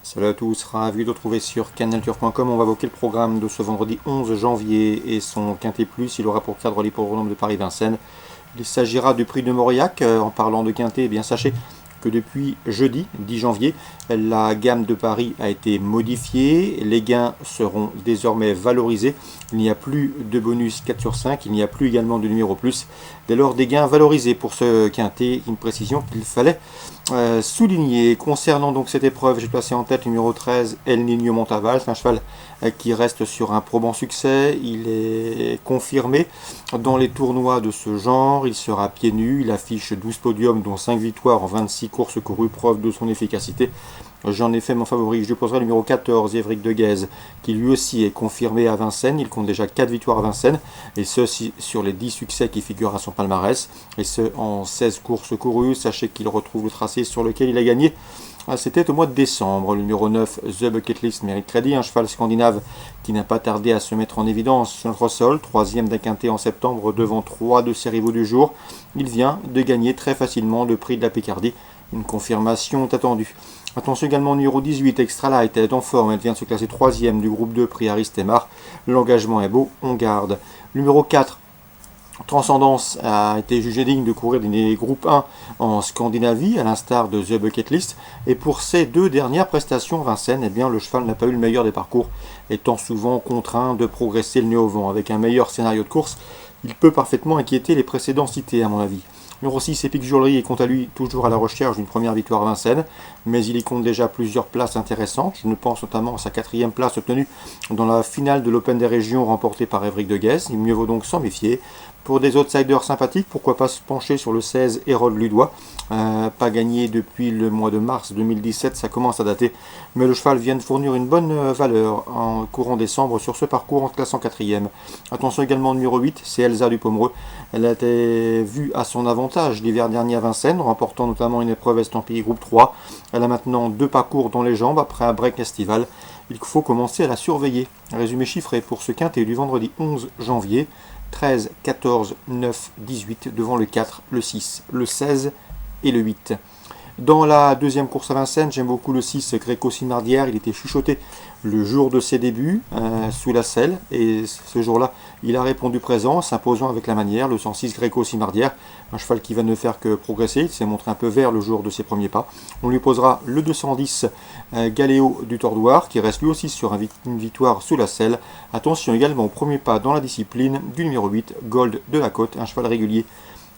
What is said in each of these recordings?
Salut à tous, ravi de retrouver sur canalturf.com. On va évoquer le programme de ce vendredi 11 janvier et son quintet plus. Il aura pour cadre l'hippodrome de Paris-Vincennes. Il s'agira du prix de Mauriac. En parlant de quintet, eh bien sachez que depuis jeudi 10 janvier, la gamme de Paris a été modifiée. Les gains seront désormais valorisés. Il n'y a plus de bonus 4 sur 5, il n'y a plus également de numéro plus. Dès lors, des gains valorisés pour ce quintet, une précision qu'il fallait souligner. Concernant donc cette épreuve, j'ai placé en tête le numéro 13, El Niño Montaval. C'est un cheval qui reste sur un probant succès. Il est confirmé dans les tournois de ce genre. Il sera pieds nus. Il affiche 12 podiums, dont 5 victoires en 26 courses courues, preuve de son efficacité. J'en ai fait mon favori. Je poserai le numéro 14, Évric de Guèze, qui lui aussi est confirmé à Vincennes. Il compte déjà 4 victoires à Vincennes, et ce sur les 10 succès qui figurent à son palmarès, et ce en 16 courses courues. Sachez qu'il retrouve le tracé sur lequel il a gagné. C'était au mois de décembre. Le numéro 9, The Bucket List, mérite crédit. Un cheval scandinave qui n'a pas tardé à se mettre en évidence sur notre sol. Troisième d'un quintet en septembre devant 3 de ses rivaux du jour. Il vient de gagner très facilement le prix de la Picardie. Une confirmation est attendue. Attention également au numéro 18, Extra Light. Elle est en forme. Elle vient de se classer 3e du groupe 2, prix Aristemar. L'engagement est beau. On garde. Numéro 4. Transcendance a été jugé digne de courir des groupes 1 en Scandinavie, à l'instar de The Bucket List. Et pour ces deux dernières prestations, Vincennes, eh bien, le cheval n'a pas eu le meilleur des parcours, étant souvent contraint de progresser le nez au vent. Avec un meilleur scénario de course, il peut parfaitement inquiéter les précédents cités, à mon avis. Numéro 6, Epic Jewelry est quant à lui toujours à la recherche d'une première victoire à Vincennes, mais il y compte déjà plusieurs places intéressantes. Je pense notamment à sa 4e place obtenue dans la finale de l'Open des Régions remportée par Évric de Guèze. Il mieux vaut donc s'en méfier. Pour des outsiders sympathiques, pourquoi pas se pencher sur le 16 Hérode Ludois. Pas gagné depuis le mois de mars 2017, ça commence à dater, mais le cheval vient de fournir une bonne valeur en courant décembre sur ce parcours en classant 4e. Attention également au numéro 8, c'est Elsa du Pomereux. Elle a été vue à son avantage l'hiver dernier à Vincennes, remportant notamment une épreuve estampillée groupe 3. Elle a maintenant 2 parcours dans les jambes après un break estival. Il faut commencer à la surveiller. Résumé chiffré pour ce quintet du vendredi 11 janvier. 13, 14, 9, 18 devant le 4, le 6, le 16 et le 8. Dans la deuxième course à Vincennes, j'aime beaucoup le 6 Gréco Simardière. Il était chuchoté le jour de ses débuts sous la selle, et ce jour-là, il a répondu présent, s'imposant avec la manière. Le 106 Gréco Simardière, un cheval qui va ne faire que progresser. Il s'est montré un peu vert le jour de ses premiers pas. On lui posera le 210 Galéo du Tordoir, qui reste lui aussi sur une victoire sous la selle. Attention également au premier pas dans la discipline du numéro 8 Gold de la Côte, un cheval régulier.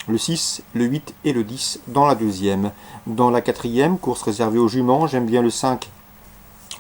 Le 6, le 8 et le 10 dans la deuxième. Dans la quatrième, course réservée aux juments, j'aime bien le 5,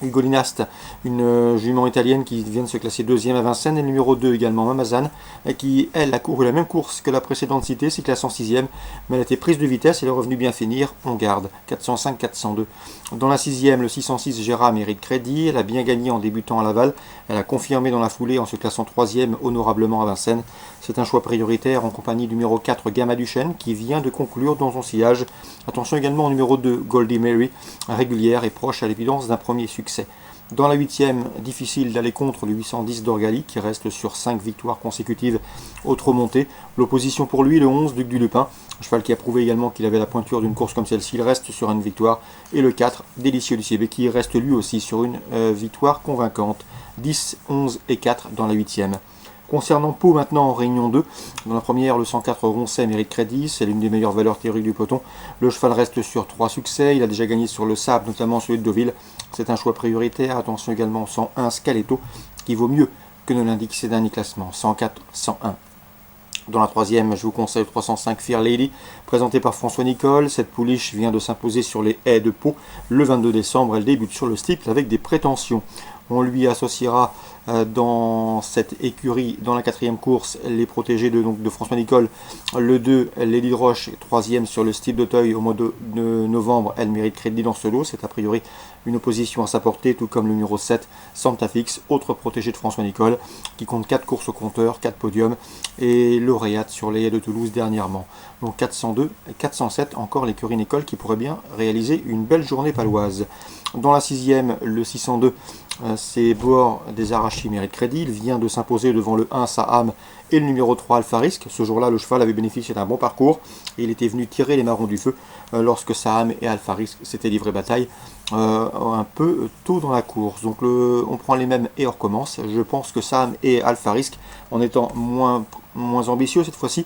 Hugolinast, une jument italienne qui vient de se classer 2e à Vincennes, et le numéro 2 également, Mamazane, qui elle a couru la même course que la précédente citée, s'est classée en 6e, mais elle a été prise de vitesse et elle est revenue bien finir, on garde, 405-402. Dans la 6e, le 606 Gérard mérite crédit, elle a bien gagné en débutant à Laval, elle a confirmé dans la foulée en se classant 3e honorablement à Vincennes. C'est un choix prioritaire en compagnie du numéro 4 Gamma Duchesne qui vient de conclure dans son sillage. Attention également au numéro 2 Goldie Mary, régulière et proche à l'évidence d'un premier succès. Dans la 8e, difficile d'aller contre le 810 d'Orgali qui reste sur 5 victoires consécutives autre montée. L'opposition pour lui, le 11 Duc du Lupin, un cheval qui a prouvé également qu'il avait la pointure d'une course comme celle-ci, il reste sur une victoire. Et le 4, Délicieux du CB, qui reste lui aussi sur une victoire convaincante. 10, 11 et 4 dans la 8e. Concernant Pau maintenant en Réunion 2, dans la première, le 104 Roncet mérite crédit, c'est l'une des meilleures valeurs théoriques du peloton. Le cheval reste sur 3 succès, il a déjà gagné sur le sable, notamment celui de Deauville. C'est un choix prioritaire. Attention également au 101 Scaletto, qui vaut mieux que ne l'indiquent ses derniers classements, 104, 101. Dans la troisième, je vous conseille le 305 Fear Lady, présenté par François Nicole. Cette pouliche vient de s'imposer sur les haies de Pau le 22 décembre. Elle débute sur le steeple avec des prétentions. On lui associera dans cette écurie, dans la 4e course, les protégés de François Nicole. Le 2, Lady Roche, 3e sur le steeple d'Auteuil au mois de novembre. Elle mérite crédit dans ce lot. C'est a priori une opposition à sa portée, tout comme le numéro 7, Santa Fix, autre protégé de François Nicole, qui compte 4 courses au compteur, 4 podiums, et lauréate sur les haies de Toulouse dernièrement. Donc 402 et 407, encore l'écurie Nicole qui pourrait bien réaliser une belle journée paloise. Dans la 6e, le 602, c'est Bohor des Arachies mérite crédit. Il vient de s'imposer devant le 1 Saham et le numéro 3 Alpha Risk. Ce jour-là, le cheval avait bénéficié d'un bon parcours et il était venu tirer les marrons du feu lorsque Saham et Alpha Risk s'étaient livrés bataille. un peu tôt dans la course. Donc on prend les mêmes et on recommence. Je pense que Sam et Alpha Risk, en étant moins ambitieux cette fois-ci,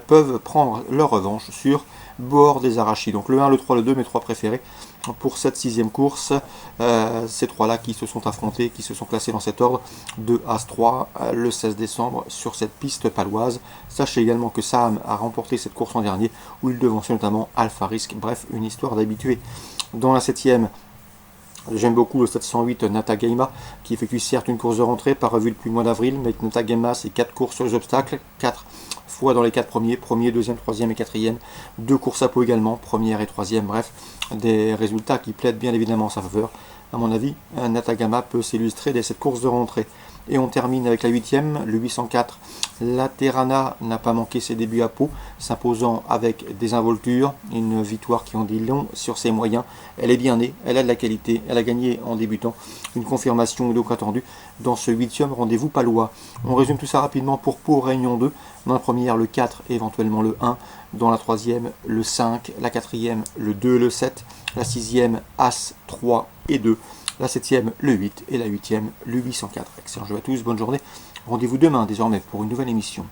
peuvent prendre leur revanche sur Bord des Arachides. Donc le 1, le 3, le 2, mes 3 préférés pour cette 6e course. Ces 3-là qui se sont affrontés, qui se sont classés dans cet ordre de As-3 le 16 décembre sur cette piste paloise. Sachez également que Sam a remporté cette course l'an dernier où il devançait notamment Alpha Risk. Bref, une histoire d'habitué. Dans la 7e, j'aime beaucoup le 708 Natagaima, qui effectue certes une course de rentrée, pas revue depuis le mois d'avril, mais Natagaima, c'est 4 courses sur les obstacles, 4 fois dans les 4 premiers, premier, deuxième, troisième et quatrième, 2 courses à peau également, première et troisième, bref, des résultats qui plaident bien évidemment en sa faveur. À mon avis, Natagaima peut s'illustrer dès cette course de rentrée. Et on termine avec la 8e, le 804. La Terrana n'a pas manqué ses débuts à Pau, s'imposant avec désinvolture, une victoire qui en dit long sur ses moyens. Elle est bien née, elle a de la qualité, elle a gagné en débutant. Une confirmation donc attendue dans ce 8e rendez-vous palois. On résume tout ça rapidement pour Pau Réunion 2. Dans la première, le 4 et éventuellement le 1. Dans la 3e, le 5. La 4e, le 2 et le 7. La 6e, As 3 et 2. La 7e, le 8 et la 8e, le 804. Excellent jeu à tous, bonne journée. Rendez-vous demain désormais pour une nouvelle émission.